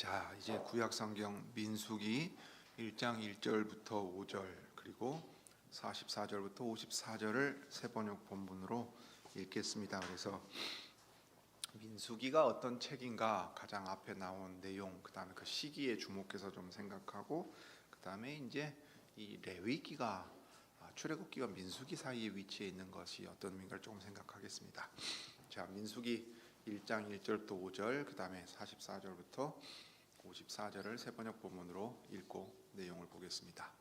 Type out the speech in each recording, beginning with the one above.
자, 이제 구약 성경 민수기 1장 1절부터 5절 그리고 44절부터 54절을 세번역 본문으로 읽겠습니다. 그래서 민수기가 어떤 책인가 가장 앞에 나온 내용, 그다음에 그 시기에 주목해서 좀 생각하고, 그다음에 이제 이 레위기가 출애굽기와 민수기 사이에 위치해 있는 것이 어떤 의미인가를 조금 생각하겠습니다. 자, 민수기 1장 1절부터 5절, 그다음에 44절부터 54절을 세번역 본문으로 읽고 내용을 보겠습니다.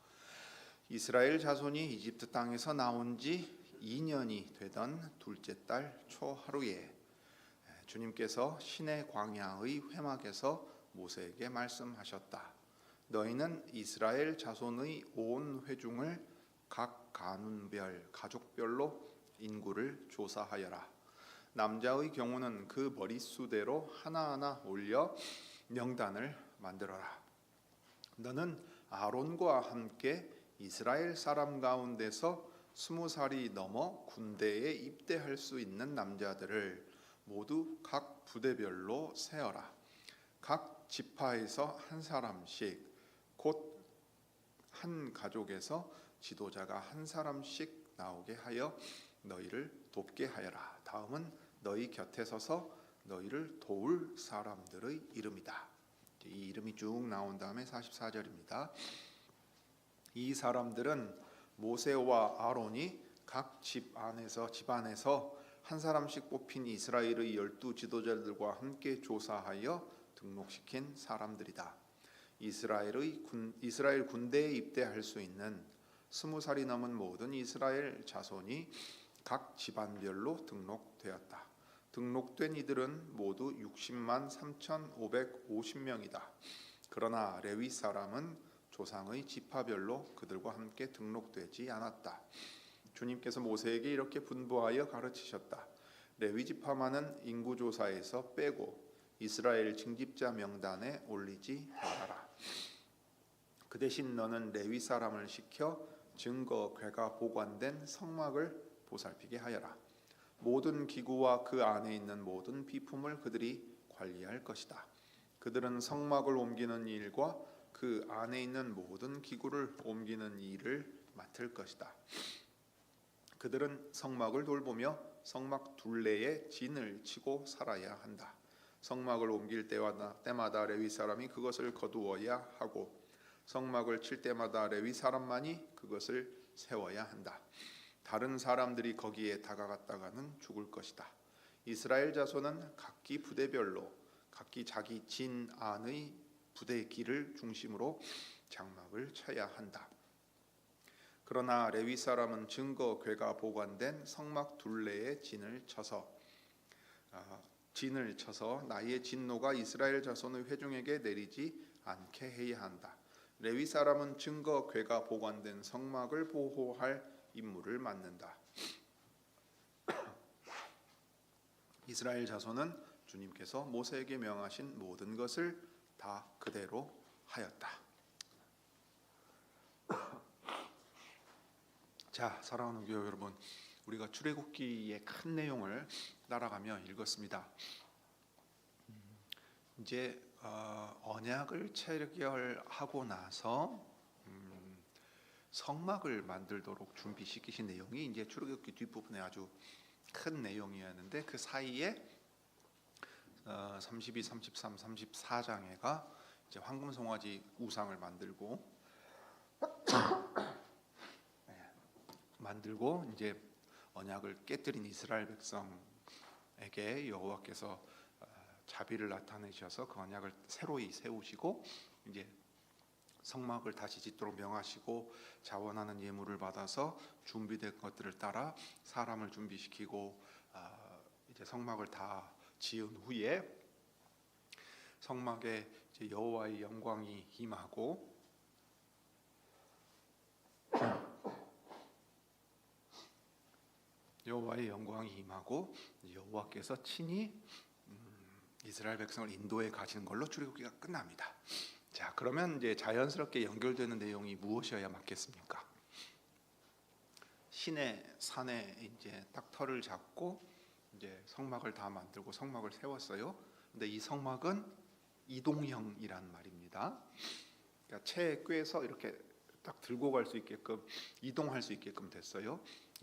이스라엘 자손이 이집트 땅에서 나온 지 2년이 되던 둘째 달 초하루에 주님께서 시내 광야의 회막에서 모세에게 말씀하셨다. 너희는 이스라엘 자손의 온 회중을 각 가문별 가족별로 인구를 조사하여라. 남자의 경우는 그 머릿수대로 하나하나 올려 명단을 만들어라. 너는 아론과 함께 이스라엘 사람 가운데서 20살이 넘어 군대에 입대할 수 있는 남자들을 모두 각 부대별로 세어라. 각 지파에서 한 사람씩, 곧 한 가족에서 지도자가 한 사람씩 나오게 하여 너희를 돕게 하여라. 다음은 너희 곁에 서서 너희를 도울 사람들의 이름이다. 이 이름이 쭉 나온 다음에 44절입니다. 이 사람들은 모세와 아론이 각 집안에서 한 사람씩 뽑힌 이스라엘의 12 지도자들과 함께 조사하여 등록시킨 사람들이다. 이스라엘 군대에 입대할 수 있는 20살이 넘은 모든 이스라엘 자손이 각 집안별로 등록되었다. 등록된 이들은 모두 60만 3,550명이다. 그러나 레위 사람은 조상의 지파별로 그들과 함께 등록되지 않았다. 주님께서 모세에게 이렇게 분부하여 가르치셨다. 레위 지파만은 인구조사에서 빼고 이스라엘 징집자 명단에 올리지 말아라. 그 대신 너는 레위 사람을 시켜 증거 궤가 보관된 성막을 보살피게 하여라. 모든 기구와 그 안에 있는 모든 비품을 그들이 관리할 것이다. 그들은 성막을 옮기는 일과 그 안에 있는 모든 기구를 옮기는 일을 맡을 것이다. 그들은 성막을 돌보며 성막 둘레에 진을 치고 살아야 한다. 성막을 옮길 때마다 레위 사람이 그것을 거두어야 하고, 성막을 칠 때마다 레위 사람만이 그것을 세워야 한다. 다른 사람들이 거기에 다가갔다가는 죽을 것이다. 이스라엘 자손은 각기 부대별로 각기 자기 진 안의 부대 길을 중심으로 장막을 쳐야 한다. 그러나 레위 사람은 증거 궤가 보관된 성막 둘레에 진을 쳐서 나의 진노가 이스라엘 자손의 회중에게 내리지 않게 해야 한다. 레위 사람은 증거 궤가 보관된 성막을 보호할 임무를 맡는다. 이스라엘 자손은 주님께서 모세에게 명하신 모든 것을 다 그대로 하였다. 자, 사랑하는 교회 여러분, 우리가 출애굽기의 큰 내용을 따라가며 읽었습니다. 이제 언약을 체결하고 나서 성막을 만들도록 준비시키신 내용이 이제 출애굽기 뒷부분에 아주 큰 내용이었는데, 그 사이에 32, 33, 34장에가 이제 황금 송아지 우상을 만들고 이제 언약을 깨뜨린 이스라엘 백성에게 여호와께서 자비를 나타내셔서 그 언약을 새로이 세우시고 이제 성막을 다시 짓도록 명하시고, 자원하는 예물을 받아서 준비된 것들을 따라 사람을 준비시키고 이제 성막을 다 지은 후에 성막에 이제 여호와의 영광이 임하고, 여호와께서 친히 이스라엘 백성을 인도해 가시는 걸로 출애굽기가 끝납니다. 자, 그러면 이제 자연스럽게 연결되는 내용이 무엇이어야 맞겠습니까? 시내 산에 이제 딱 터를 잡고 이제 성막을 다 만들고 성막을 세웠어요. 근데 이 성막은 이동형이란 말입니다. 그러니까 채에 꿰서 이렇게 딱 들고 갈 수 있게끔 이동할 수 있게끔 됐어요.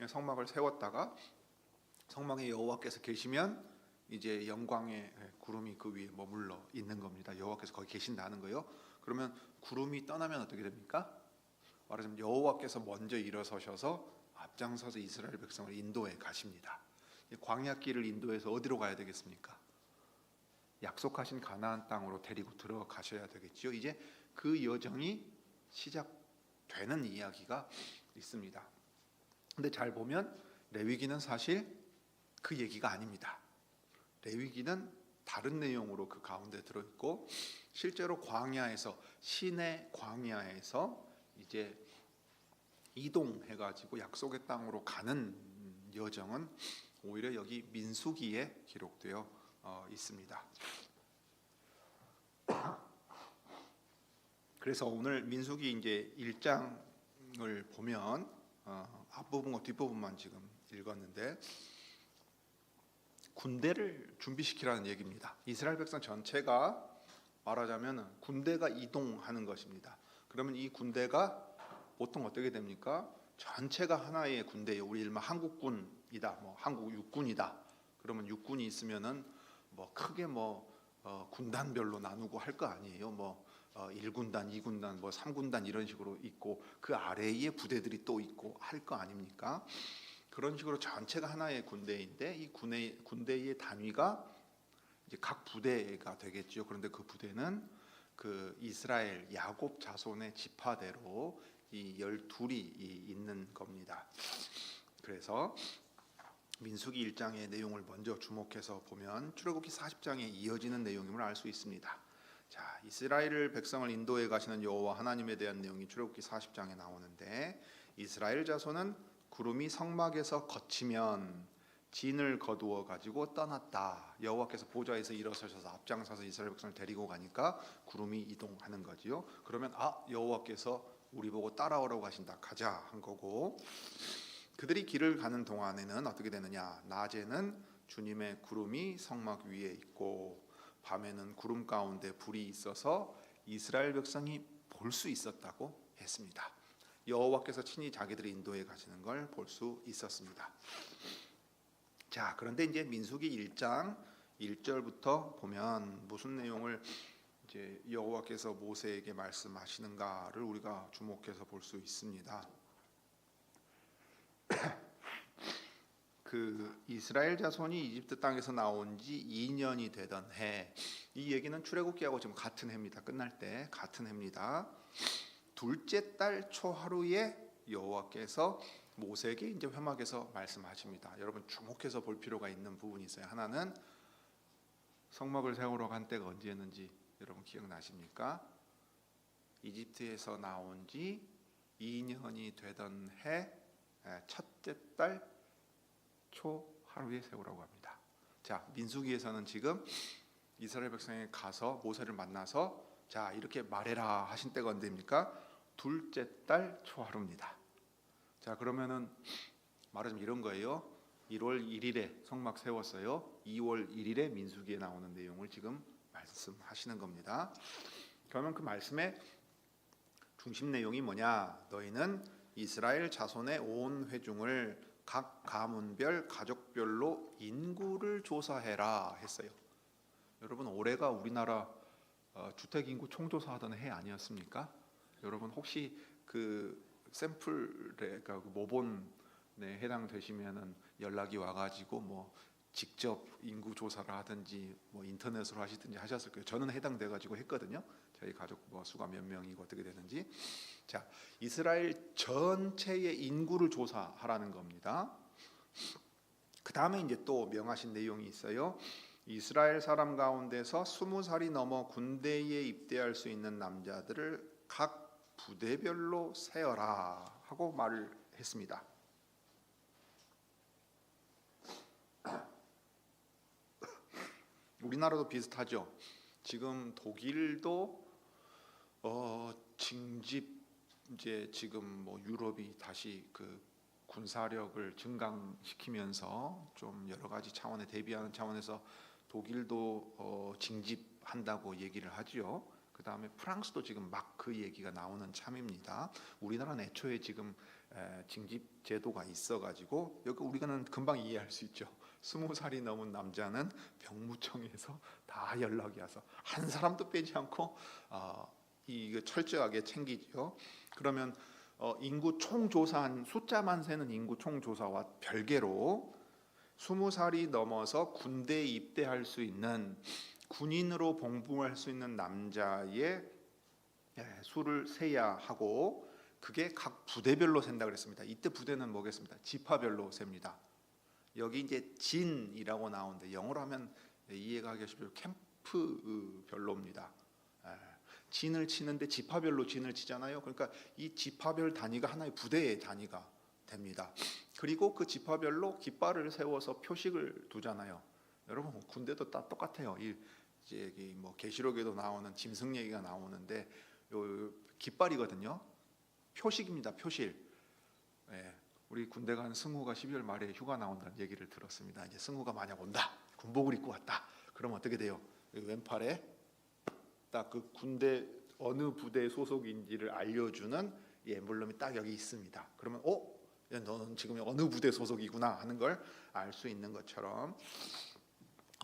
성막을 세웠다가 성막에 여호와께서 계시면 이제 영광의 구름이 그 위에 머물러 있는 겁니다. 여호와께서 거기 계신다는 거요. 그러면 구름이 떠나면 어떻게 됩니까? 말하자면 여호와께서 먼저 일어서셔서 앞장서서 이스라엘 백성을 인도해 가십니다. 광야길을 인도해서 어디로 가야 되겠습니까? 약속하신 가나안 땅으로 데리고 들어가셔야 되겠죠. 이제 그 여정이 시작되는 이야기가 있습니다. 근데 잘 보면 레위기는 사실 그 얘기가 아닙니다. 레위기는 다른 내용으로 그 가운데 들어있고, 실제로 광야에서, 시내 광야에서 이제 이동해가지고 약속의 땅으로 가는 여정은 오히려 여기 민수기에 기록되어 있습니다. 그래서 오늘 민수기 이제 1장을 보면 앞부분과 뒷부분만 지금 읽었는데, 군대를 준비시키라는 얘기입니다. 이스라엘 백성 전체가 말하자면 군대가 이동하는 것입니다. 그러면 이 군대가 보통 어떻게 됩니까? 전체가 하나의 군대예요. 우리 일반 한국군이다, 뭐 한국 육군이다. 그러면 육군이 있으면은 뭐 크게 군단별로 나누고 할 거 아니에요. 1군단, 2군단, 3군단 이런 식으로 있고 그 아래에 부대들이 또 있고 할 거 아닙니까? 그런 식으로 전체가 하나의 군대인데 이 군대의 단위가 이제 각 부대가 되겠죠. 그런데 그 부대는 그 이스라엘 야곱 자손의 지파대로 이 12이 있는 겁니다. 그래서 민수기 1장의 내용을 먼저 주목해서 보면 출애굽기 40장에 이어지는 내용임을 알 수 있습니다. 자, 이스라엘 백성을 인도해 가시는 여호와 하나님에 대한 내용이 출애굽기 40장에 나오는데, 이스라엘 자손은 구름이 성막에서 거치면 진을 거두어 가지고 떠났다. 여호와께서 보좌에서 일어서셔서 앞장서서 이스라엘 백성을 데리고 가니까 구름이 이동하는 거지요. 그러면 여호와께서 우리 보고 따라오라고 하신다, 가자 한 거고, 그들이 길을 가는 동안에는 어떻게 되느냐? 낮에는 주님의 구름이 성막 위에 있고 밤에는 구름 가운데 불이 있어서 이스라엘 백성이 볼 수 있었다고 했습니다. 여호와께서 친히 자기들이 인도해 가시는 걸 볼 수 있었습니다. 자, 그런데 이제 민수기 1장 1절부터 보면 무슨 내용을 이제 여호와께서 모세에게 말씀하시는가를 우리가 주목해서 볼 수 있습니다. 그 이스라엘 자손이 이집트 땅에서 나온 지 2년이 되던 해, 이 얘기는 출애굽기하고 지금 같은 해입니다. 끝날 때 같은 해입니다. 둘째 달 초하루에 여호와께서 모세에게 이제 회막에서 말씀하십니다. 여러분 주목해서 볼 필요가 있는 부분이 있어요. 하나는 성막을 세우러 간 때가 언제였는지 여러분 기억나십니까? 이집트에서 나온 지 2년이 되던 해 첫째 달 초하루에 세우라고 합니다. 자, 민수기에서는 지금 이스라엘 백성이 가서 모세를 만나서 자, 이렇게 말해라 하신 때가 언제입니까? 둘째 달 초하루입니다. 자, 그러면은 말하자면 이런 거예요. 1월 1일에 성막 세웠어요. 2월 1일에 민수기에 나오는 내용을 지금 말씀하시는 겁니다. 그러면 그 말씀의 중심 내용이 뭐냐? 너희는 이스라엘 자손의 온 회중을 각 가문별 가족별로 인구를 조사해라 했어요. 여러분 올해가 우리나라 주택 인구 총조사하던 해 아니었습니까? 여러분 혹시 그 샘플에 그러니까 모본에 해당되시면은 연락이 와가지고 직접 인구 조사를 하든지 인터넷으로 하시든지 하셨을 거예요. 저는 해당돼 가지고 했거든요. 저희 가족 수가 몇 명이고 어떻게 되는지. 자, 이스라엘 전체의 인구를 조사하라는 겁니다. 그 다음에 이제 또 명하신 내용이 있어요. 이스라엘 사람 가운데서 20살이 넘어 군대에 입대할 수 있는 남자들을 각 부대별로 세어라 하고 말을 했습니다. 우리나라도 비슷하죠. 지금 독일도 징집 이제 지금 유럽이 다시 그 군사력을 증강시키면서 좀 여러 가지 차원에 대비하는 차원에서 독일도 징집한다고 얘기를 하지요. 그 다음에 프랑스도 지금 막 그 얘기가 나오는 참입니다. 우리나라는 애초에 지금 징집 제도가 있어가지고 여기 우리가는 금방 이해할 수 있죠. 20살이 넘은 남자는 병무청에서 다 연락이 와서 한 사람도 빼지 않고 이거 철저하게 챙기죠. 그러면 인구 총조사한 숫자만 세는 인구 총조사와 별개로 20살이 넘어서 군대에 입대할 수 있는 군인으로 봉부할 수 있는 남자의 수를 세야 하고 그게 각 부대별로 센다 그랬습니다. 이때 부대는 뭐겠습니다? 지파별로 셉니다. 여기 이제 진이라고 나오는데 영어로 하면 이해가 하기 쉽죠. 캠프별로입니다. 진을 치는데 지파별로 진을 치잖아요. 그러니까 이 지파별 단위가 하나의 부대의 단위가 됩니다. 그리고 그 지파별로 깃발을 세워서 표식을 두잖아요. 여러분 군대도 다 똑같아요. 이제 뭐 계시록에도 나오는 짐승 얘기가 나오는데 요 깃발이거든요. 표식입니다. 표실. 우리 군대 간 승우가 12월 말에 휴가 나온다는 얘기를 들었습니다. 이제 승우가 만약 온다, 군복을 입고 왔다. 그러면 어떻게 돼요? 왼팔에 딱 그 군대 어느 부대 소속인지를 알려주는 이 엠블럼이 딱 여기 있습니다. 그러면 너는 지금 어느 부대 소속이구나 하는 걸 알 수 있는 것처럼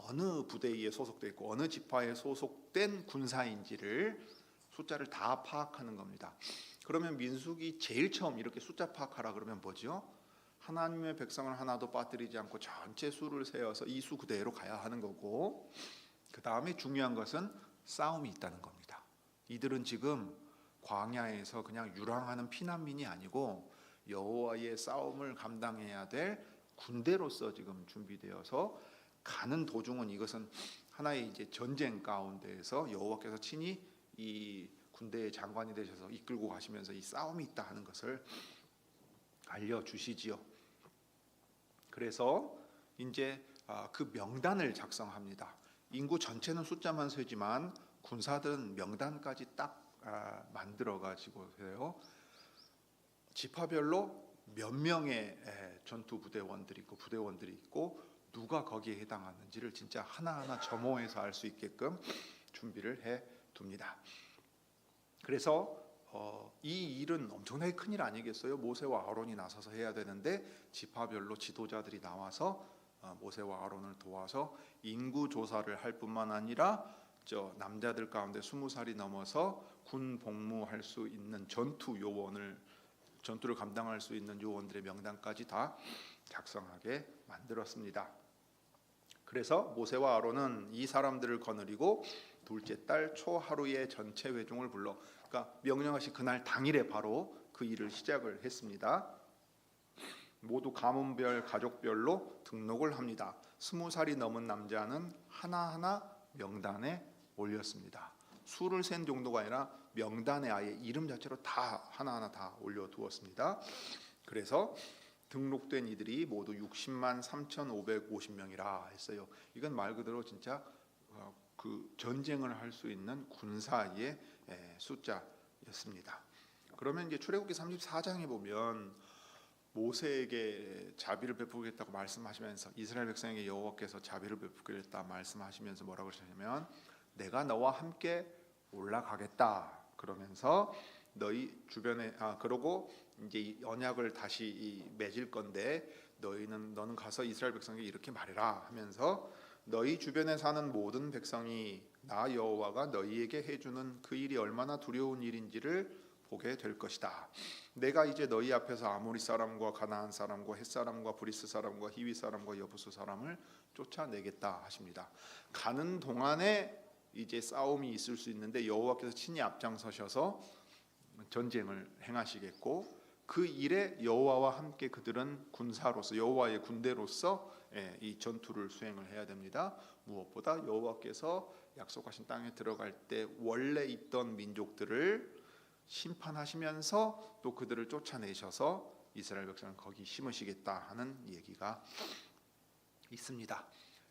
어느 부대에 소속돼 있고 어느 지파에 소속된 군사인지를 숫자를 다 파악하는 겁니다. 그러면 민수기 제일 처음 이렇게 숫자 파악하라 그러면 뭐죠? 하나님의 백성을 하나도 빠뜨리지 않고 전체 수를 세어서 이 수 그대로 가야 하는 거고, 그 다음에 중요한 것은 싸움이 있다는 겁니다. 이들은 지금 광야에서 그냥 유랑하는 피난민이 아니고 여호와의 싸움을 감당해야 될 군대로서 지금 준비되어서 가는 도중은 이것은 하나의 이제 전쟁 가운데에서 여호와께서 친히 이 군대의 장관이 되셔서 이끌고 가시면서 이 싸움이 있다 하는 것을 알려주시지요. 그래서 이제 그 명단을 작성합니다. 인구 전체는 숫자만 세지만 군사들은 명단까지 딱 만들어 가지고 해요. 지파별로 몇 명의 전투 부대원들이 있고 부대원들이 있고 누가 거기에 해당하는지를 진짜 하나하나 점호해서 알 수 있게끔 준비를 해 둡니다. 그래서 이 일은 엄청나게 큰일 아니겠어요? 모세와 아론이 나서서 해야 되는데 지파별로 지도자들이 나와서 모세와 아론을 도와서 인구 조사를 할 뿐만 아니라 남자들 가운데 20살이 넘어서 군 복무할 수 있는 전투를 감당할 수 있는 요원들의 명단까지 다 작성하게 만들었습니다. 그래서 모세와 아론은 이 사람들을 거느리고 둘째 달 초하루에 전체 회중을 불러, 그러니까 명령하신 그날 당일에 바로 그 일을 시작을 했습니다. 모두 가문별 가족별로 등록을 합니다. 20살이 넘은 남자는 하나하나 명단에 올렸습니다. 수를 센 정도가 아니라 명단에 아예 이름 자체로 다 하나하나 다 올려두었습니다. 그래서 등록된 이들이 모두 60만 3,550명이라 했어요. 이건 말 그대로 진짜 그 전쟁을 할 수 있는 군사의 숫자였습니다. 그러면 이제 출애굽기 34장에 보면 모세에게 자비를 베푸겠다고 말씀하시면서 이스라엘 백성에게 여호와께서 자비를 베푸겠다 말씀하시면서 뭐라고 하셨냐면 내가 너와 함께 올라가겠다 그러면서 너희 주변에 그러고 이제 이 언약을 다시 맺을 건데 너는 가서 이스라엘 백성에게 이렇게 말해라 하면서 너희 주변에 사는 모든 백성이 나 여호와가 너희에게 해주는 그 일이 얼마나 두려운 일인지를 보게 될 것이다. 내가 이제 너희 앞에서 아모리 사람과 가나안 사람과 헷 사람과 브리스 사람과 히위 사람과 여부수 사람을 쫓아내겠다 하십니다. 가는 동안에 이제 싸움이 있을 수 있는데 여호와께서 친히 앞장서셔서 전쟁을 행하시겠고 그 일에 여호와와 함께 그들은 군사로서 여호와의 군대로서 이 전투를 수행을 해야 됩니다. 무엇보다 여호와께서 약속하신 땅에 들어갈 때 원래 있던 민족들을 심판하시면서 또 그들을 쫓아내셔서 이스라엘 백성을 거기 심으시겠다 하는 얘기가 있습니다.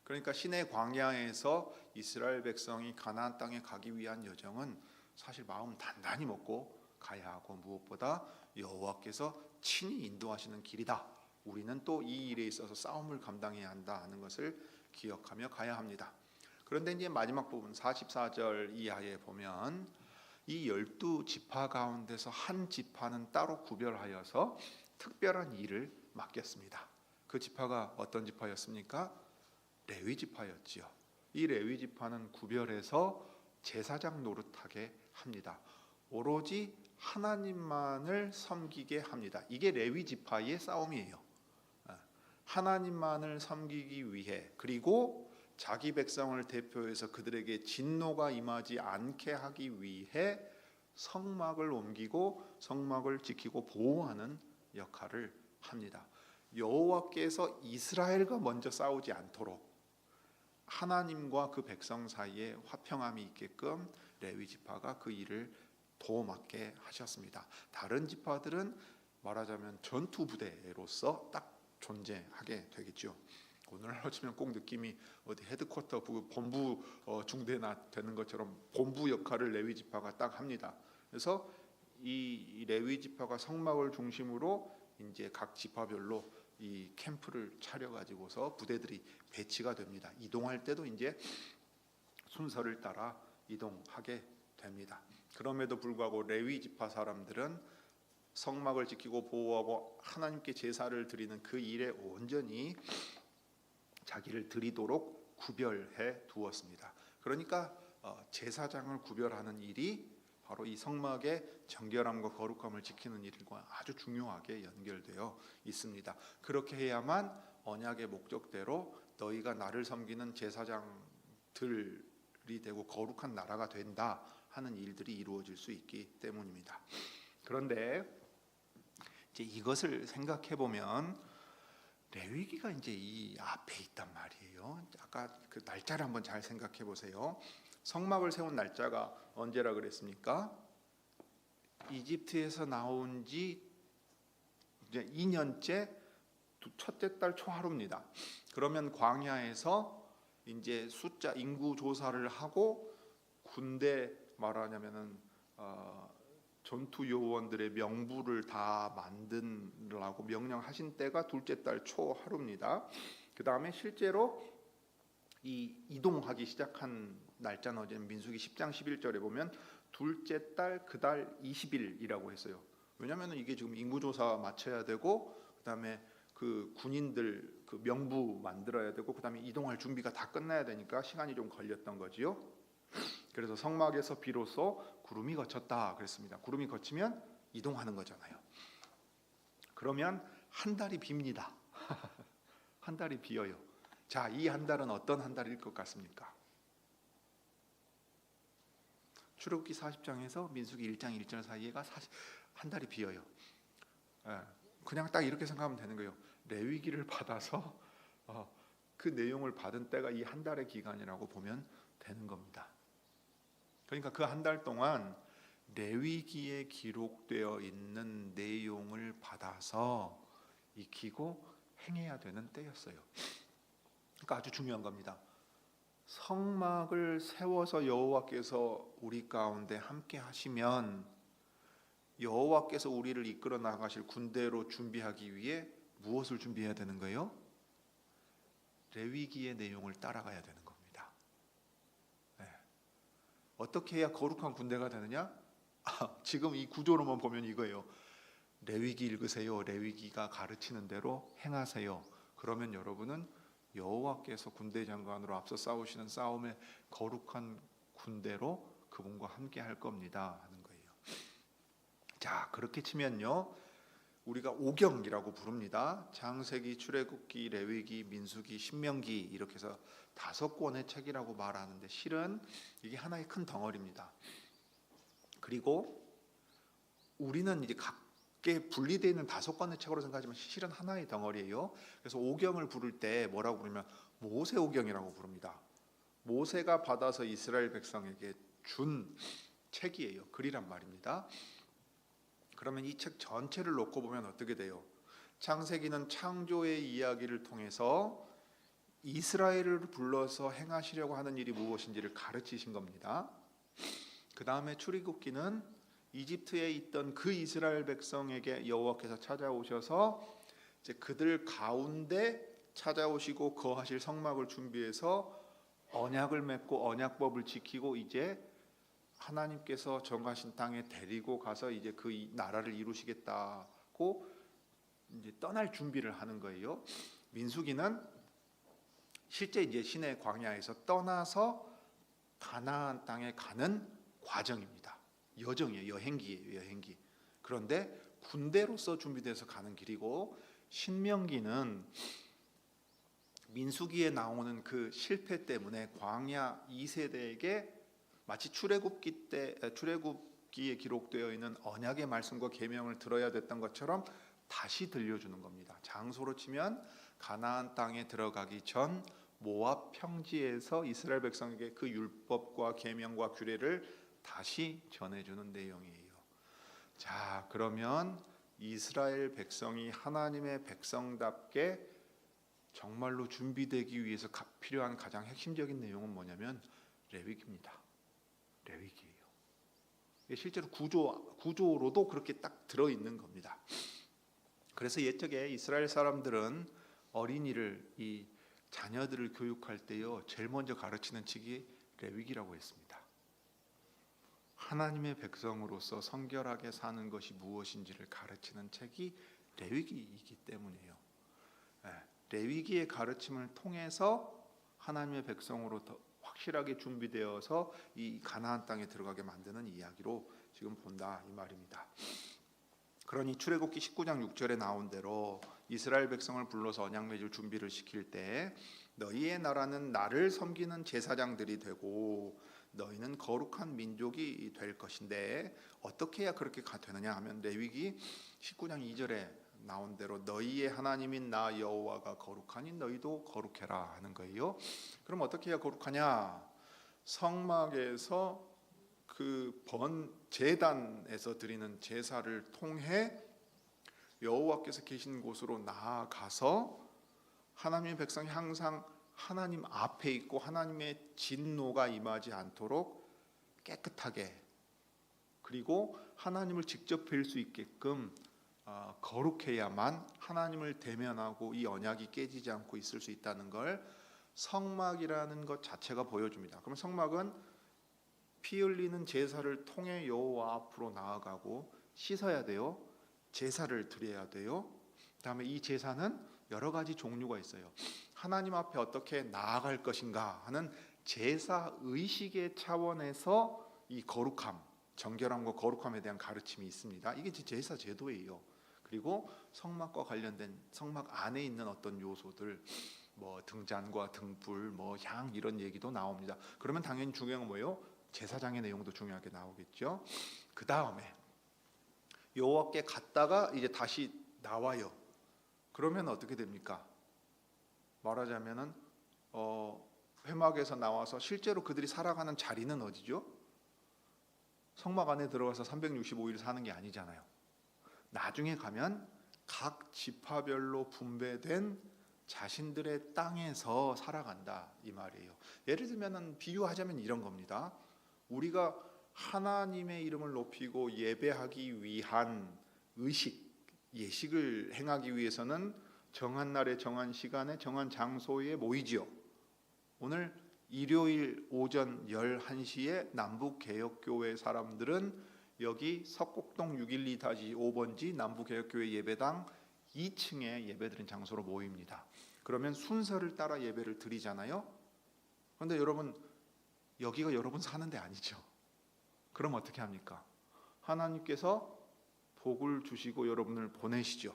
그러니까 시내 광야에서 이스라엘 백성이 가나안 땅에 가기 위한 여정은 사실 마음 단단히 먹고 가야 하고 무엇보다 여호와께서 친히 인도하시는 길이다. 우리는 또 이 일에 있어서 싸움을 감당해야 한다 하는 것을 기억하며 가야 합니다. 그런데 이제 마지막 부분 44절 이하에 보면 이 12지파 가운데서 한 지파는 따로 구별하여서 특별한 일을 맡겼습니다. 그 지파가 어떤 지파였습니까? 레위 지파였지요. 이 레위 지파는 구별해서 제사장 노릇하게 합니다. 오로지 하나님만을 섬기게 합니다. 이게 레위 지파의 싸움이에요. 하나님만을 섬기기 위해, 그리고 자기 백성을 대표해서 그들에게 진노가 임하지 않게 하기 위해 성막을 옮기고 성막을 지키고 보호하는 역할을 합니다. 여호와께서 이스라엘과 먼저 싸우지 않도록 하나님과 그 백성 사이에 화평함이 있게끔 레위 지파가 그 일을 도맡게 하셨습니다. 다른 지파들은 말하자면 전투 부대로서 딱 존재하게 되겠죠. 오늘날로 치면 꼭 느낌이 어디 헤드쿼터 본부 중대나 되는 것처럼 본부 역할을 레위 지파가 딱 합니다. 그래서 이 레위 지파가 성막을 중심으로 이제 각 지파별로 이 캠프를 차려 가지고서 부대들이 배치가 됩니다. 이동할 때도 이제 순서를 따라 이동하게 됩니다. 그럼에도 불구하고 레위 지파 사람들은 성막을 지키고 보호하고 하나님께 제사를 드리는 그 일에 온전히 자기를 드리도록 구별해 두었습니다. 그러니까 제사장을 구별하는 일이 바로 이 성막의 정결함과 거룩함을 지키는 일과 아주 중요하게 연결되어 있습니다. 그렇게 해야만 언약의 목적대로 너희가 나를 섬기는 제사장들이 되고 거룩한 나라가 된다 하는 일들이 이루어질 수 있기 때문입니다. 그런데 이제 이것을 생각해 보면 레위기가 이제 이 앞에 있단 말이에요. 아까 그 날짜를 한번 잘 생각해 보세요. 성막을 세운 날짜가 언제라 그랬습니까? 이집트에서 나온 지 이제 2년째 첫째 달 초하루입니다. 그러면 광야에서 이제 숫자 인구 조사를 하고 군대 말하냐면은 전투 요원들의 명부를 다 만들라고 명령하신 때가 둘째 달 초하루입니다. 그 다음에 실제로 이 이동하기 시작한 날짜는 어제 민수기 10장 11절에 보면 둘째 달 그달 20일이라고 했어요. 왜냐하면 이게 지금 인구조사 마쳐야 되고 그 다음에 그 군인들 그 명부 만들어야 되고 그 다음에 이동할 준비가 다 끝나야 되니까 시간이 좀 걸렸던 거지요. 그래서 성막에서 비로소 구름이 거쳤다 그랬습니다. 구름이 거치면 이동하는 거잖아요. 그러면 한 달이 빕니다. 한 달이 비어요. 자, 이 한 달은 어떤 한 달일 것 같습니까? 출애굽기 40장에서 민수기 1장 1절 사이에가 한 달이 비어요. 그냥 딱 이렇게 생각하면 되는 거예요. 레위기를 받아서 그 내용을 받은 때가 이 한 달의 기간이라고 보면 되는 겁니다. 그러니까 그 한 달 동안 레위기에 기록되어 있는 내용을 받아서 익히고 행해야 되는 때였어요. 그러니까 아주 중요한 겁니다. 성막을 세워서 여호와께서 우리 가운데 함께 하시면 여호와께서 우리를 이끌어 나가실 군대로 준비하기 위해 무엇을 준비해야 되는 거예요? 레위기의 내용을 따라가야 되는 겁니다. 네. 어떻게 해야 거룩한 군대가 되느냐? 지금 이 구조로만 보면 이거예요. 레위기 읽으세요. 레위기가 가르치는 대로 행하세요. 그러면 여러분은 여호와께서 군대 장관으로 앞서 싸우시는 싸움의 거룩한 군대로 그분과 함께 할 겁니다 하는 거예요. 자, 그렇게 치면요, 우리가 오경이라고 부릅니다. 창세기, 출애굽기, 레위기, 민수기, 신명기 이렇게 해서 5권의 책이라고 말하는데 실은 이게 하나의 큰 덩어리입니다. 그리고 우리는 이제 각게 분리되어 있는 5권의 책으로 생각하지만 실은 하나의 덩어리예요. 그래서 오경을 부를 때 뭐라고 부르면 모세오경이라고 부릅니다. 모세가 받아서 이스라엘 백성에게 준 책이에요. 글이란 말입니다. 그러면 이 책 전체를 놓고 보면 어떻게 돼요? 창세기는 창조의 이야기를 통해서 이스라엘을 불러서 행하시려고 하는 일이 무엇인지를 가르치신 겁니다. 그 다음에 출애굽기는 이집트에 있던 그 이스라엘 백성에게 여호와께서 찾아오셔서 이제 그들 가운데 찾아오시고 거하실 성막을 준비해서 언약을 맺고 언약법을 지키고 이제 하나님께서 정하신 땅에 데리고 가서 이제 그 나라를 이루시겠다고 이제 떠날 준비를 하는 거예요. 민수기는 실제 이제 시내 광야에서 떠나서 가나안 땅에 가는 과정입니다. 여정이에요. 여행기예요. 여행기. 그런데 군대로서 준비돼서 가는 길이고, 신명기는 민수기에 나오는 그 실패 때문에 광야 2세대에게 마치 출애굽기에 기록되어 있는 언약의 말씀과 계명을 들어야 됐던 것처럼 다시 들려주는 겁니다. 장소로 치면 가나안 땅에 들어가기 전 모압 평지에서 이스라엘 백성에게 그 율법과 계명과 규례를 다시 전해주는 내용이에요. 자, 그러면 이스라엘 백성이 하나님의 백성답게 정말로 준비되기 위해서 필요한 가장 핵심적인 내용은 뭐냐면 레위기입니다. 레위기예요. 실제로 구조로도 그렇게 딱 들어있는 겁니다. 그래서 옛적에 이스라엘 사람들은 어린이를, 이 자녀들을 교육할 때요, 제일 먼저 가르치는 책이 레위기라고 했습니다. 하나님의 백성으로서 성결하게 사는 것이 무엇인지를 가르치는 책이 레위기이기 때문이에요. 레위기의 가르침을 통해서 하나님의 백성으로 더 확실하게 준비되어서 이 가나안 땅에 들어가게 만드는 이야기로 지금 본다, 이 말입니다. 그러니 출애굽기 19장 6절에 나온 대로 이스라엘 백성을 불러서 언약 맺을 준비를 시킬 때 너희의 나라는 나를 섬기는 제사장들이 되고 너희는 거룩한 민족이 될 것인데 어떻게 해야 그렇게 되느냐 하면 레위기 19장 2절에 나온 대로 너희의 하나님인 나 여호와가 거룩하니 너희도 거룩해라 하는 거예요. 그럼 어떻게 해야 거룩하냐? 성막에서 그 제단에서 드리는 제사를 통해 여호와께서 계신 곳으로 나아가서 하나님의 백성이 항상 하나님 앞에 있고 하나님의 진노가 임하지 않도록 깨끗하게, 그리고 하나님을 직접 뵐 수 있게끔 거룩해야만 하나님을 대면하고 이 언약이 깨지지 않고 있을 수 있다는 걸 성막이라는 것 자체가 보여줍니다. 그럼 성막은 피 흘리는 제사를 통해 여호와 앞으로 나아가고 씻어야 돼요. 제사를 드려야 돼요. 그다음에 이 제사는 여러 가지 종류가 있어요. 하나님 앞에 어떻게 나아갈 것인가 하는 제사 의식의 차원에서 이 거룩함, 정결함과 거룩함에 대한 가르침이 있습니다. 이게 제사 제도예요. 그리고 성막과 관련된 성막 안에 있는 어떤 요소들, 뭐 등잔과 등불, 뭐 향 이런 얘기도 나옵니다. 그러면 당연히 중요한 건 뭐예요? 제사장의 내용도 중요하게 나오겠죠. 그 다음에 여호와께 갔다가 이제 다시 나와요. 그러면 어떻게 됩니까? 말하자면은 회막에서 나와서 실제로 그들이 살아가는 자리는 어디죠? 성막 안에 들어가서 365일 사는 게 아니잖아요. 나중에 가면 각 지파별로 분배된 자신들의 땅에서 살아간다, 이 말이에요. 예를 들면 비유하자면 이런 겁니다. 우리가 하나님의 이름을 높이고 예배하기 위한 예식을 행하기 위해서는 정한 날에 정한 시간에 정한 장소에 모이지요. 오늘 일요일 오전 11시에 남북개혁교회 사람들은 여기 석곡동 612-5번지 남북개혁교회 예배당 2층에 예배드린 장소로 모입니다. 그러면 순서를 따라 예배를 드리잖아요. 그런데 여러분, 여기가 여러분 사는 데 아니죠. 그럼 어떻게 합니까? 하나님께서 복을 주시고 여러분을 보내시죠.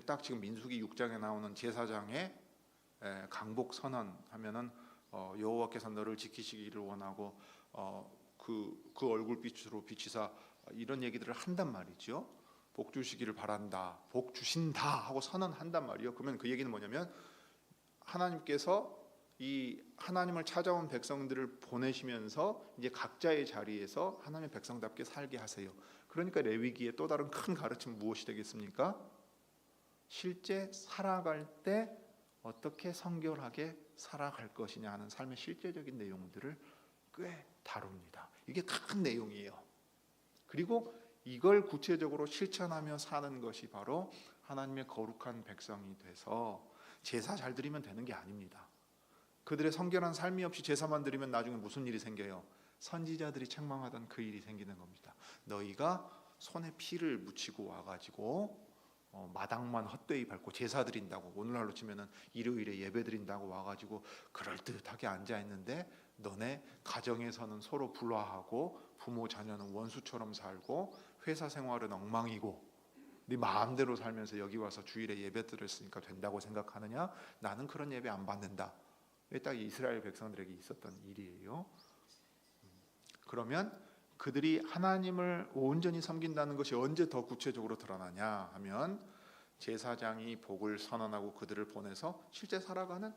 딱 지금 민수기 6장에 나오는 제사장의 강복 선언하면은 여호와께서 너를 지키시기를 원하고 그 얼굴빛으로 비치사 이런 얘기들을 한단 말이죠. 복 주시기를 바란다, 복 주신다 하고 선언한단 말이에요. 그러면 그 얘기는 뭐냐면 하나님께서 이 하나님을 찾아온 백성들을 보내시면서 이제 각자의 자리에서 하나님의 백성답게 살게 하세요. 그러니까 레위기의 또 다른 큰 가르침은 무엇이 되겠습니까? 실제 살아갈 때 어떻게 성결하게 살아갈 것이냐 하는 삶의 실제적인 내용들을 꽤 다룹니다. 이게 큰 내용이에요. 그리고 이걸 구체적으로 실천하며 사는 것이 바로 하나님의 거룩한 백성이 돼서 제사 잘 드리면 되는 게 아닙니다. 그들의 성결한 삶이 없이 제사만 드리면 나중에 무슨 일이 생겨요? 선지자들이 책망하던 그 일이 생기는 겁니다. 너희가 손에 피를 묻히고 와가지고 마당만 헛되이 밟고 제사 드린다고, 오늘날로 치면은 일요일에 예배 드린다고 와가지고 그럴듯하게 앉아 있는데 너네 가정에서는 서로 불화하고 부모 자녀는 원수처럼 살고 회사 생활은 엉망이고 네 마음대로 살면서 여기 와서 주일에 예배 드렸으니까 된다고 생각하느냐? 나는 그런 예배 안 받는다. 이게 딱 이스라엘 백성들에게 있었던 일이에요. 그러면 그들이 하나님을 온전히 섬긴다는 것이 언제 더 구체적으로 드러나냐 하면 제사장이 복을 선언하고 그들을 보내서 실제 살아가는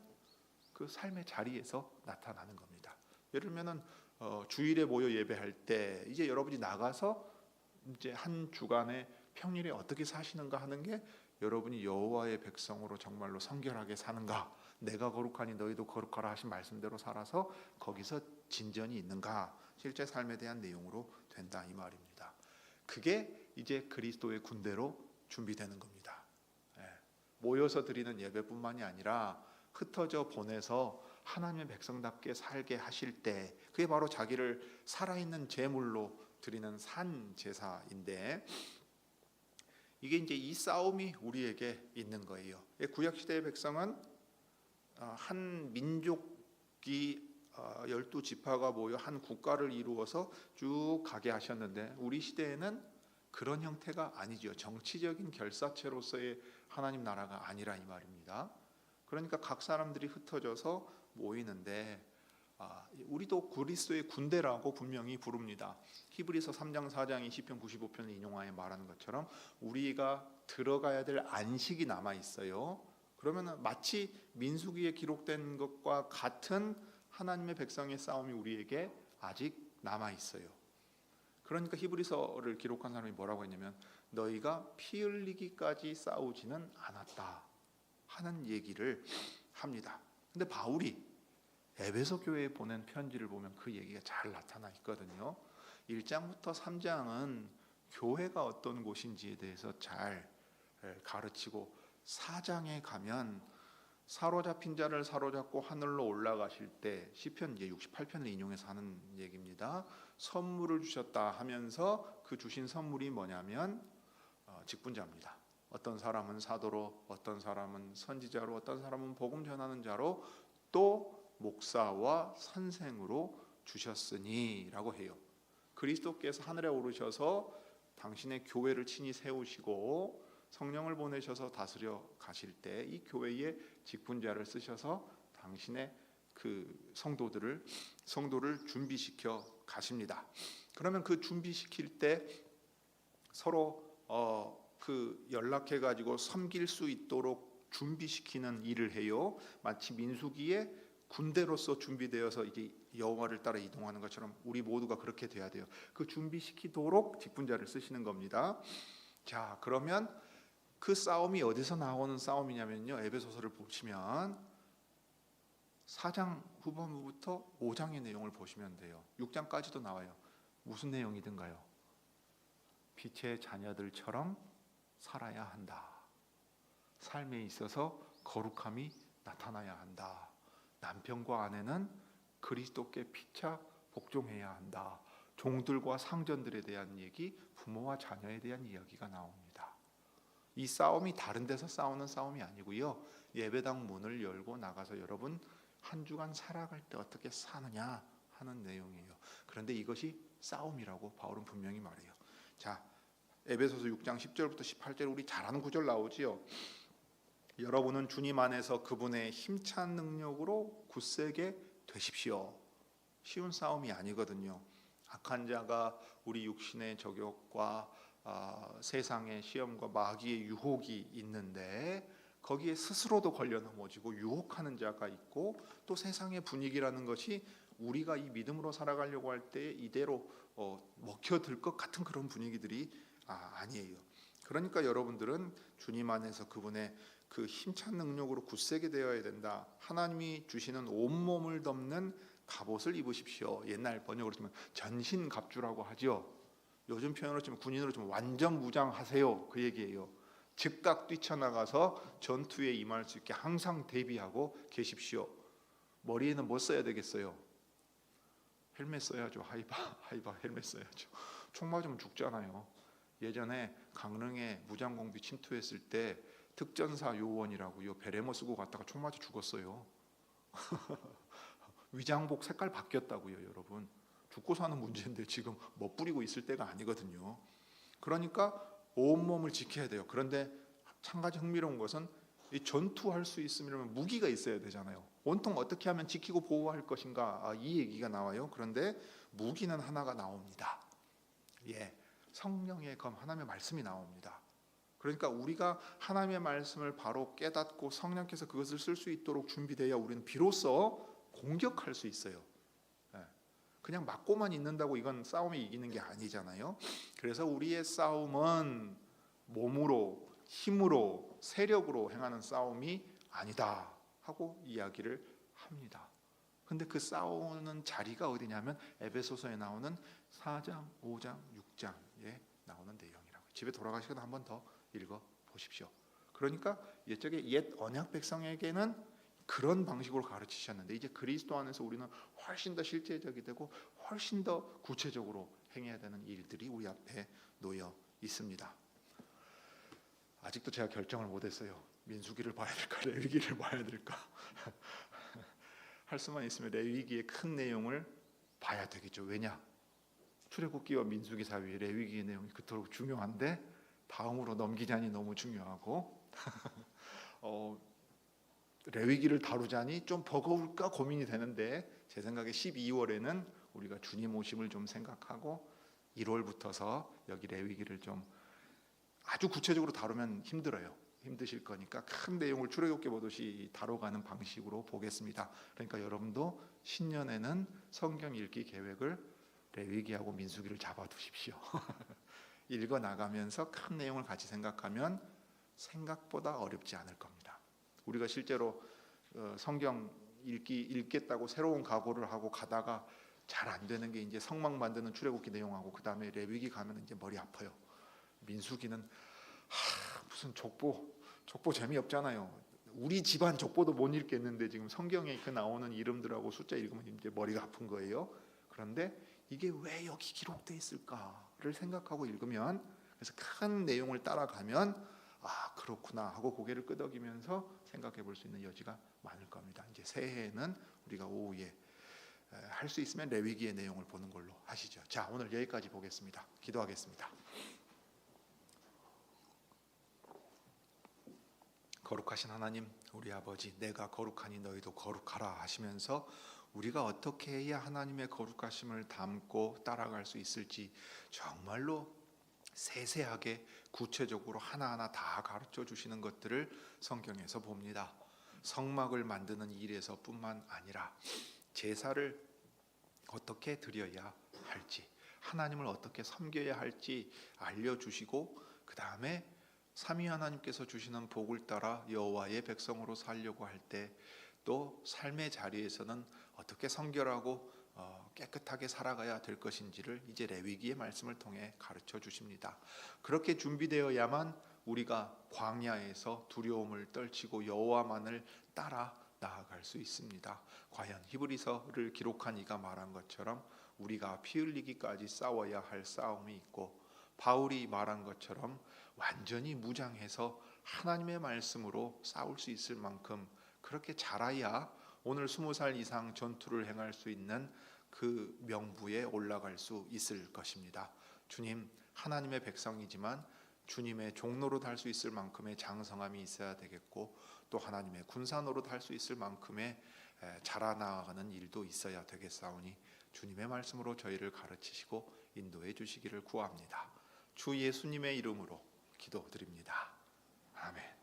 그 삶의 자리에서 나타나는 겁니다. 예를 들면은 주일에 모여 예배할 때 이제 여러분이 나가서 이제 한 주간에 평일에 어떻게 사시는가 하는 게 여러분이 여호와의 백성으로 정말로 성결하게 사는가, 내가 거룩하니 너희도 거룩하라 하신 말씀대로 살아서 거기서 진전이 있는가, 실제 삶에 대한 내용으로 된다 이 말입니다. 그게 이제 그리스도의 군대로 준비되는 겁니다. 모여서 드리는 예배뿐만이 아니라 흩어져 보내서 하나님의 백성답게 살게 하실 때 그게 바로 자기를 살아있는 제물로 드리는 산 제사인데, 이게 이제 이 싸움이 우리에게 있는 거예요. 구약 시대의 백성은 한 민족이 12지파가 모여 한 국가를 이루어서 쭉 가게 하셨는데 우리 시대에는 그런 형태가 아니죠. 정치적인 결사체로서의 하나님 나라가 아니라 이 말입니다. 그러니까 각 사람들이 흩어져서 모이는데 우리도 그리스도의 군대라고 분명히 부릅니다. 히브리서 3장 4장이 시편 95편을 인용하여 말하는 것처럼 우리가 들어가야 될 안식이 남아 있어요. 그러면 마치 민수기에 기록된 것과 같은 하나님의 백성의 싸움이 우리에게 아직 남아 있어요. 그러니까 히브리서를 기록한 사람이 뭐라고 했냐면 너희가 피 흘리기까지 싸우지는 않았다 하는 얘기를 합니다. 근데 바울이 에베소 교회에 보낸 편지를 보면 그 얘기가 잘 나타나 있거든요. 1장부터 3장은 교회가 어떤 곳인지에 대해서 잘 가르치고 4장에 가면 사로잡힌 자를 사로잡고 하늘로 올라가실 때 시편 68편을 인용해서 하는 얘기입니다. 선물을 주셨다 하면서 그 주신 선물이 뭐냐면 직분자입니다. 어떤 사람은 사도로, 어떤 사람은 선지자로, 어떤 사람은 복음 전하는 자로, 또 목사와 선생으로 주셨으니 라고 해요. 그리스도께서 하늘에 오르셔서 당신의 교회를 친히 세우시고 성령을 보내셔서 다스려 가실 때 이 교회의 직분자를 쓰셔서 당신의 그 성도를 준비시켜 가십니다. 그러면 그 준비시킬 때 서로 그 연락해 가지고 섬길 수 있도록 준비시키는 일을 해요. 마치 민수기에 군대로서 준비되어서 이제 여호와를 따라 이동하는 것처럼 우리 모두가 그렇게 돼야 돼요. 그 준비시키도록 직분자를 쓰시는 겁니다. 자, 그러면 그 싸움이 어디서 나오는 싸움이냐면요, 에베소서를 보시면 4장 후반부부터 5장의 내용을 보시면 돼요. 6장까지도 나와요. 무슨 내용이든가요? 빛의 자녀들처럼 살아야 한다. 삶에 있어서 거룩함이 나타나야 한다. 남편과 아내는 그리스도께 피차 복종해야 한다. 종들과 상전들에 대한 얘기, 부모와 자녀에 대한 이야기가 나옵니다. 이 싸움이 다른 데서 싸우는 싸움이 아니고요, 예배당 문을 열고 나가서 여러분 한 주간 살아갈 때 어떻게 사느냐 하는 내용이에요. 그런데 이것이 싸움이라고 바울은 분명히 말해요. 자, 에베소서 6장 10절부터 18절 우리 잘 아는 구절 나오지요. 여러분은 주님 안에서 그분의 힘찬 능력으로 굳세게 되십시오. 쉬운 싸움이 아니거든요. 악한 자가 우리 육신의 저격과 세상의 시험과 마귀의 유혹이 있는데 거기에 스스로도 걸려 넘어지고 유혹하는 자가 있고, 또 세상의 분위기라는 것이 우리가 이 믿음으로 살아가려고 할 때 이대로 먹혀들 것 같은 그런 분위기들이 아니에요. 그러니까 여러분들은 주님 안에서 그분의 그 힘찬 능력으로 굳세게 되어야 된다. 하나님이 주시는 온몸을 덮는 갑옷을 입으십시오. 옛날 번역으로 치면 전신갑주라고 하죠. 요즘 표현으로 치면 군인으로 좀 완전 무장하세요, 그 얘기예요. 즉각 뛰쳐나가서 전투에 임할 수 있게 항상 대비하고 계십시오. 머리에는 뭐 써야 되겠어요? 헬멧 써야죠. 하이바 헬멧 써야죠. 총 맞으면 죽잖아요. 예전에 강릉에 무장공비 침투했을 때 특전사 요원이라고요, 베레모 쓰고 갔다가 총 맞아 죽었어요. 위장복 색깔 바뀌었다고요, 여러분. 죽고 사는 문제인데 지금 멋부리고 있을 때가 아니거든요. 그러니까 온몸을 지켜야 돼요. 그런데 한 가지 흥미로운 것은 이 전투할 수 있으면 무기가 있어야 되잖아요. 온통 어떻게 하면 지키고 보호할 것인가, 이 얘기가 나와요. 그런데 무기는 하나가 나옵니다. 성령의 검, 하나님의 말씀이 나옵니다. 그러니까 우리가 하나님의 말씀을 바로 깨닫고 성령께서 그것을 쓸 수 있도록 준비되어야 우리는 비로소 공격할 수 있어요. 그냥 맞고만 있는다고 이건 싸움이 이기는 게 아니잖아요. 그래서 우리의 싸움은 몸으로, 힘으로, 세력으로 행하는 싸움이 아니다 하고 이야기를 합니다. 근데 그 싸우는 자리가 어디냐면 에베소서에 나오는 4장, 5장, 6장에 나오는 내용이라고. 집에 돌아가시거나 한 번 더 읽어 보십시오. 그러니까 옛 언약 백성에게는 그런 방식으로 가르치셨는데 이제 그리스도 안에서 우리는 훨씬 더 실제적이 되고 훨씬 더 구체적으로 행해야 되는 일들이 우리 앞에 놓여 있습니다. 아직도 제가 결정을 못했어요. 민수기를 봐야 될까, 레위기를 봐야 될까. 할 수만 있으면 레위기의 큰 내용을 봐야 되겠죠. 왜냐? 출애굽기와 민수기 사이에 레위기의 내용이 그토록 중요한데 다음으로 넘기자니 너무 중요하고 레위기를 다루자니 좀 버거울까 고민이 되는데 제 생각에 12월에는 우리가 주님 오심을 좀 생각하고 1월부터서 여기 레위기를 좀 아주 구체적으로 다루면 힘드실 거니까 큰 내용을 출애굽기 보듯이 다뤄가는 방식으로 보겠습니다. 그러니까 여러분도 신년에는 성경 읽기 계획을 레위기하고 민수기를 잡아두십시오. 읽어 나가면서 큰 내용을 같이 생각하면 생각보다 어렵지 않을 겁니다. 우리가 실제로 성경 읽겠다고 새로운 각오를 하고 가다가 잘 안 되는 게 이제 성막 만드는 출애굽기 내용하고 그 다음에 레위기 가면 이제 머리 아파요. 민수기는 무슨 족보 재미없잖아요. 우리 집안 족보도 못 읽겠는데 지금 성경에 그 나오는 이름들하고 숫자 읽으면 이제 머리가 아픈 거예요. 그런데 이게 왜 여기 기록돼 있을까를 생각하고 읽으면, 그래서 큰 내용을 따라가면 그렇구나 하고 고개를 끄덕이면서 생각해 볼 수 있는 여지가 많을 겁니다. 이제 새해에는 우리가 오후에 할 수 있으면 레위기의 내용을 보는 걸로 하시죠. 자, 오늘 여기까지 보겠습니다. 기도하겠습니다. 거룩하신 하나님, 우리 아버지, 내가 거룩하니 너희도 거룩하라 하시면서 우리가 어떻게 해야 하나님의 거룩하심을 담고 따라갈 수 있을지 정말로 세세하게 구체적으로 하나하나 다 가르쳐 주시는 것들을 성경에서 봅니다. 성막을 만드는 일에서 뿐만 아니라 제사를 어떻게 드려야 할지, 하나님을 어떻게 섬겨야 할지 알려주시고, 그 다음에 삼위 하나님께서 주시는 복을 따라 여호와의 백성으로 살려고 할 때 또 삶의 자리에서는 어떻게 성결하고 깨끗하게 살아가야 될 것인지를 이제 레위기의 말씀을 통해 가르쳐 주십니다. 그렇게 준비되어야만 우리가 광야에서 두려움을 떨치고 여호와만을 따라 나아갈 수 있습니다. 과연 히브리서를 기록한 이가 말한 것처럼 우리가 피 흘리기까지 싸워야 할 싸움이 있고, 바울이 말한 것처럼 완전히 무장해서 하나님의 말씀으로 싸울 수 있을 만큼 그렇게 자라야 오늘 20살 이상 전투를 행할 수 있는 그 명부에 올라갈 수 있을 것입니다. 주님, 하나님의 백성이지만 주님의 종로로 달 수 있을 만큼의 장성함이 있어야 되겠고, 또 하나님의 군사 노릇 할 수 있을 만큼의 자라나가는 일도 있어야 되겠사오니 주님의 말씀으로 저희를 가르치시고 인도해 주시기를 구합니다. 주 예수님의 이름으로 기도드립니다. 아멘.